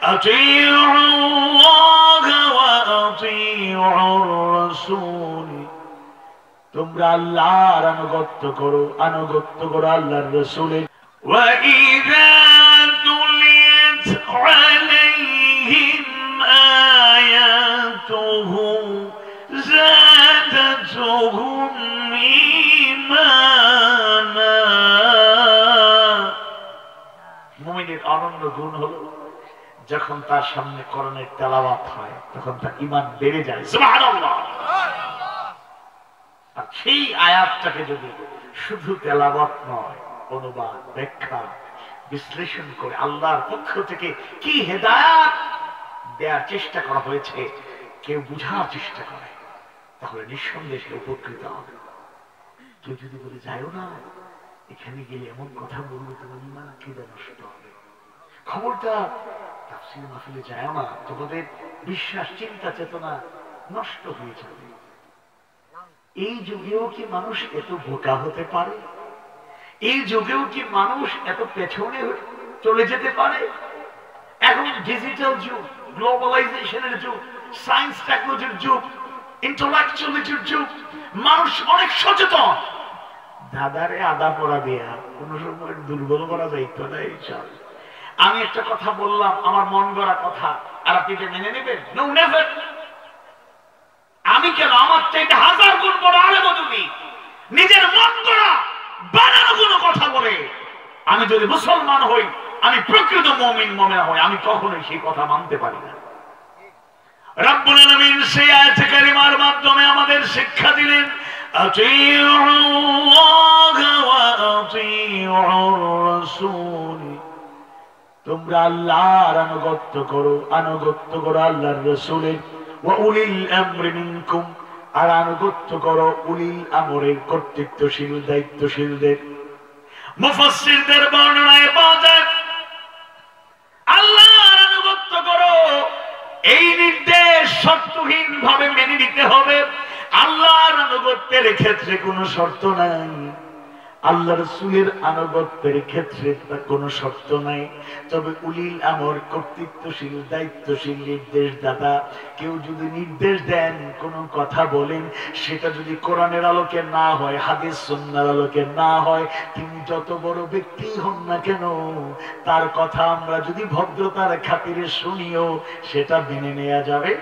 আতিউল্লাহ ওয়া আতিউর রাসূল, তোমরা আল্লাহর আনুগত্য করো আল্লাহর রাসূলের। ওয়া ইযা তুলিয়াত আলাইহিম আয়াতুহু যাদাতুহুম ঈমানা। মুমিনের অনন্য গুণ হলো যখন তার সামনে কোরআনের তেলাওয়াত হয় তখন তার ঈমান বেড়ে যায়। সুবহানাল্লাহ। আর সেই আয়াতটাকে যদি শুধু তেলাওয়াত নয়, অনুবাদ, ব্যাখ্যা, বিশ্লেষণ করে আল্লাহর পক্ষ থেকে কি হেদায়েত দেওয়ার চেষ্টা করা হয়েছে কেউ বুঝার চেষ্টা করে, তাহলে নিঃসন্দেহে উপকৃত হবে। কেউ যদি বলে যায়ও না, এখানে গেলে এমন কথা বলবে তোমার ঈমান আকীদা নষ্ট হবে, খবরদার তাফসীর মাহফিলে যায়ও না, তোমাদের বিশ্বাস, চিন্তা, চেতনা নষ্ট হয়ে যাবে। এই যুগেও কি মানুষ এত বোকা হতে পারে? এই যুগেও কি মানুষ এত পেছনে চলে যেতে পারে? এখন ডিজিটাল যুগ, গ্লোবালাইজেশনের যুগ, সায়েন্স টেকনোলজির যুগ, ইন্টেলেকচুয়ালিটির যুগ, মানুষ অনেক সচেতন। দাদারে আদা পড়া দেয়া কোন সময় দুর্বল করা যাইত না। এইসব আমি একটা কথা বললাম, আমার মন গড়া কথা, আর আপনি এটা মেনে নেবেন? No, never. আমি কেন, আমার চাইতে হাজার গুণ বড় আলেম যদি নিজের মন গড়া বানানো কোনো কথা বলে, আমি যদি মুসলমান হই, আমি প্রকৃত মুমিন মুমিনা হই, আমি কখনোই সেই কথা মানতে পারি না। রব্বুল আলামিন সেই আয়াতে কারিমার মাধ্যমে আমাদের শিক্ষা দিলেন, আতিউল্লাহ ওয়া আতিউর রাসূল, তোমরা আল্লাহর আনুগত্য করো আল্লাহর রাসূলের। ওয়া উলিল আমরি মিনকুম, আর আনুগত্য করো উলিল আমরের, কর্তৃত্বশীল দায়িত্বশীলদের। মুফাসসিরদের বর্ণনায় পাওয়া যায় আল্লাহর আনুগত্য করো, এই নির্দেশ শর্তহীন ভাবে মেনে নিতে হবে। আল্লাহর আনুগত্যের ক্ষেত্রে কোনো শর্ত নাই, আল্লাহ রাসূলের আনুগত্যের ক্ষেত্রে কোনো শর্ত নাই। তবে উলিল আমর, কর্তৃত্বশীল দায়িত্বশীল নির্দেশদাতা, কেউ যদি নির্দেশ দেন, কোন কথা বলেন, সেটা যদি কোরআনের আলোকে না হয়, হাদিস সুন্নাহর আলোকে না হয়, তিনি যত বড় ব্যক্তি হন না কেন, তার কথা আমরা যদি ভদ্রতার খাতিরে শুনিও সেটা মেনে নেওয়া যাবে?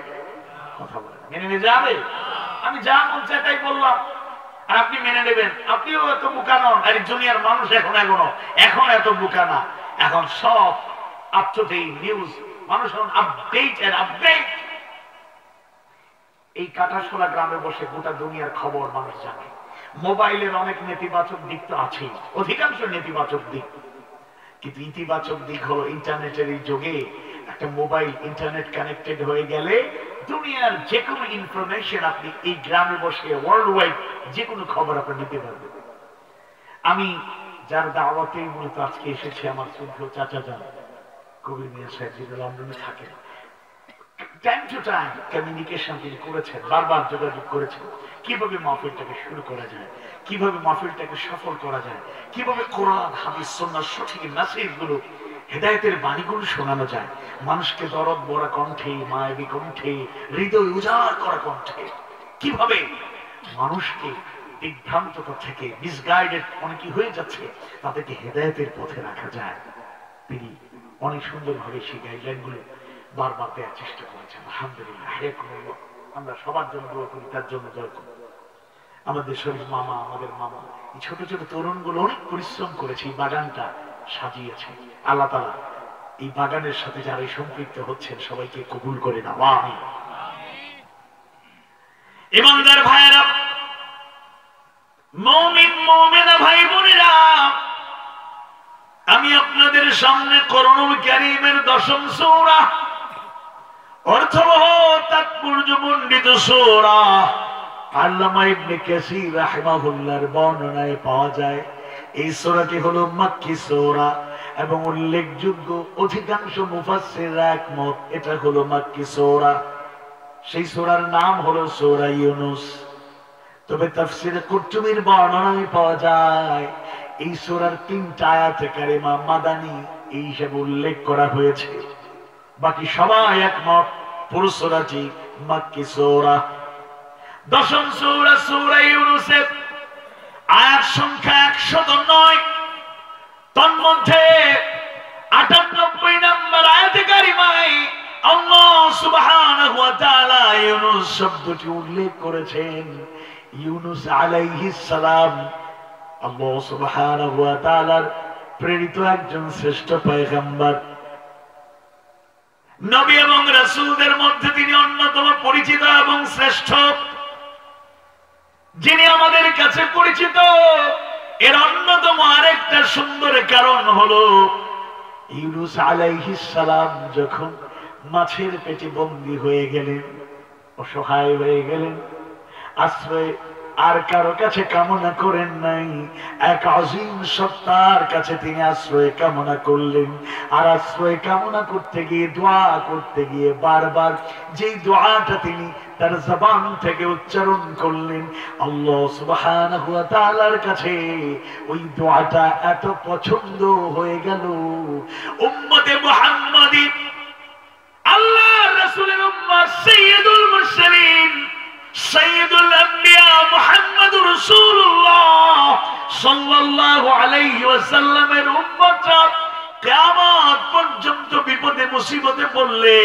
কথা বলেন, মেনে নেওয়া যাবে? আমি যা মন চাই তাই বললাম, আর আপনি মেনে নেবেন? আপনিও এত বোকা নন, আর দুনিয়ার মানুষ এখন এত বোকা না। এখন সব আপ টু ডেট নিউজ, মানুষ এখন আপডেট। এই কাটাশোলা গ্রামে বসে গোটা দুনিয়ার খবর মানুষ জানে। মোবাইলের অনেক নেতিবাচক দিক তো আছেই, অধিকাংশ নেতিবাচক দিক, কিন্তু ইতিবাচক দিক হলো ইন্টারনেটের এই যুগে একটা মোবাইল ইন্টারনেট কানেক্টেড হয়ে গেলে দুনিয়ার যে কোনো ইনফরমেশন আপনি এই গ্রামে বসে ওয়ার্ল্ড ওয়াইড যে কোনো খবর আপনি নিতে পারবেন। আমি যার দাওয়াতেই মূলত আজকে এসেছি, আমার শ্রদ্ধেয় চাচা যান কবির মিয়া সাহেব, যিনি লন্ডনে থাকেন, টাইম টু টাইম কমিউনিকেশন তিনি করেছেন, বারবার যোগাযোগ করেছেন, কিভাবে মাহফিলটাকে শুরু করা যায়, কিভাবে মাহফিলটাকে সফল করা যায়, কিভাবে কোরআন হাদিস সুন্নাহর সঠিক মেসেজগুলো, হেদায়েতের বাণীগুলো শোনানো যায়, মানুষকে দরদ ভরা কণ্ঠে, মায়াবী কণ্ঠে, হৃদয় উজাড় করা কণ্ঠে, কিভাবে মানুষকে বিভ্রান্ততা থেকে, মিসগাইডেড অনেকে হয়ে যাচ্ছে, তাদেরকে হেদায়েতের পথে রাখা যায়। তিনি অনেক সুন্দরভাবে সেই গাইডলাইনগুলো বারবার দেওয়ার চেষ্টা করেছেন। আলহামদুলিল্লাহ, আমরা সবার জন্য দোয়া করি, তার জন্য দোয়া করি। আমাদের শরীফ মামা, আমাদের মামা, এই ছোট ছোট তরুণগুলো অনেক পরিশ্রম করেছে, এই বাগানটা সাজিয়েছে। আল্লাহ তাআলা এই বাগানের সাথে যারা সম্পৃক্ত হচ্ছেন সবাইকে কবুল করে নাও, আমিন। ইমানদার ভাইয়েরা, মুমিন মুমিনা ভাই বোনেরা, আমি আপনাদের সামনে কোরআনুল কারীমের 10ম সূরা, অর্থবহ তাৎপর্যমণ্ডিত সূরা আল্লামা ইবনে কাসীর রাহিমাহুল্লাহর বর্ণনায় পাওয়া যায় এই সূরাটি হলো মাক্কী সূরা, এবং উল্লেখযোগ্য অধিকাংশ মুফাসসিররা একমত এটা হলো মাক্কী সূরা। সেই সূরার নাম হলো সূরা ইউনূস। তবে তাফসীরে কুরতুবীর বর্ণনায় পাওয়া যায় এই সূরার 3টা আয়াতে কারিমা মাদানী এই হিসেবে উল্লেখ করা হয়েছে। বাকি সবাই একমত পুরো সূরাটি মাক্কি সূরা। দশম সূরা সূরা ইউনূসের আয়াত সংখ্যা 109। তন্মধ্যে 98 নম্বর আয়াতে কারিমায় আল্লাহ সুবহানাহু ওয়া তাআলা ইউনূস শব্দটি উল্লেখ করেছেন। ইউনূস আলাইহিস সালাম আল্লাহ সুবহানাহু ওয়া তাআলার প্রেরিত একজন শ্রেষ্ঠ পয়গম্বর, নবী এবং রাসূলদের মধ্যে তিনি অন্যতম পরিচিত এবং শ্রেষ্ঠ। যিনি আমাদের কাছে পরিচিত এর অন্যতম আরেকটা সুন্দর কারণ হলো ইউনূস আলাইহিস সালাম যখন মাছের পেটে বন্দী হয়ে গেলেন, অসহায় হয়ে গেলেন, আশ্রয় আর কারো কাছে কামনা করেন নাই, এক আজিম সত্তার কাছে তিনি আশ্রয় কামনা করলেন। আর আশ্রয় কামনা করতে গিয়ে, দোয়া করতে গিয়ে বারবার যেই দোয়াটা তিনি তার জবান থেকে উচ্চারণ করলেন, আল্লাহ সুবহানাহু ওয়া তাআলার কাছে ওই দোয়াটা এত পছন্দ হয়ে গেল। উম্মতে মুহাম্মাদি, আল্লাহর রাসূলের উম্মত, সাইয়্যিদুল মুরসালিন, সাইয়্যিদুল আম্বিয়া মুহাম্মদুর রাসূলুল্লাহ সাল্লাল্লাহু আলাইহি ওয়াসাল্লামের উম্মতরা কিয়ামত পর্যন্ত বিপদে মুসিবতে পড়লে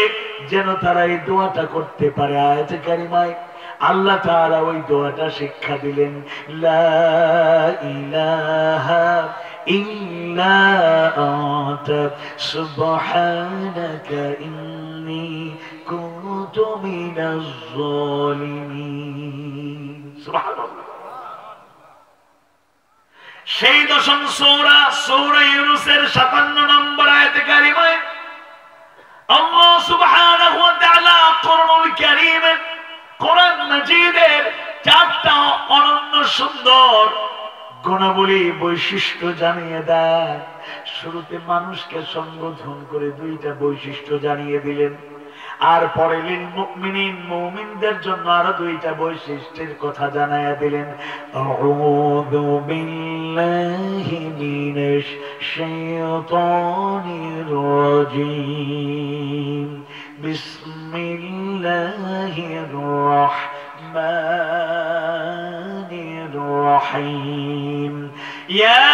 যেন তারা এই দোয়াটা করতে পারে। আয়াতে কারিমায় আল্লাহ তাআলা ওই দোয়াটা শিক্ষা দিলেন, লা ইলাহা ইল্লা আনতা সুবহানাকা ইন্নী কুনতু মিনাজ জালিমিন। সুবহানাল্লাহ। সেই দশম সূরা সূরা ইউনূসের 57 নম্বর আয়াতে কারিমায় আল্লাহ সুবহানাহু ওয়া তাআলা কুরআনুল কারীমের, কোরআন মাজিদের 4টা অনন্য সুন্দর গুণাবলী বৈশিষ্ট্য জানিয়ে দেন। শুরুতে মানুষকে সম্বোধন করে 2টা বৈশিষ্ট্য জানিয়ে দিলেন, আর পরে লিল মুমিনিন, মুমিনদের জন্য আরো 2টা বৈশিষ্ট্যের কথা জানায়া দিলেন। আউযু বিল্লাহি মিনাশ শাইতানির রাজীম, বিসমিল্লাহির রাহমানির রাহিম। ইয়া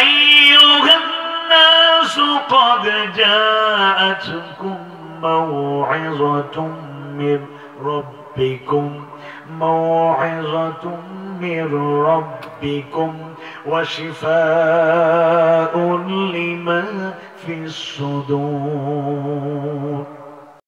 আইয়ুহান নাসু ক্বাদ জাআতকুম موعظة من ربكم، موعظة من ربكم وشفاء لما في الصدور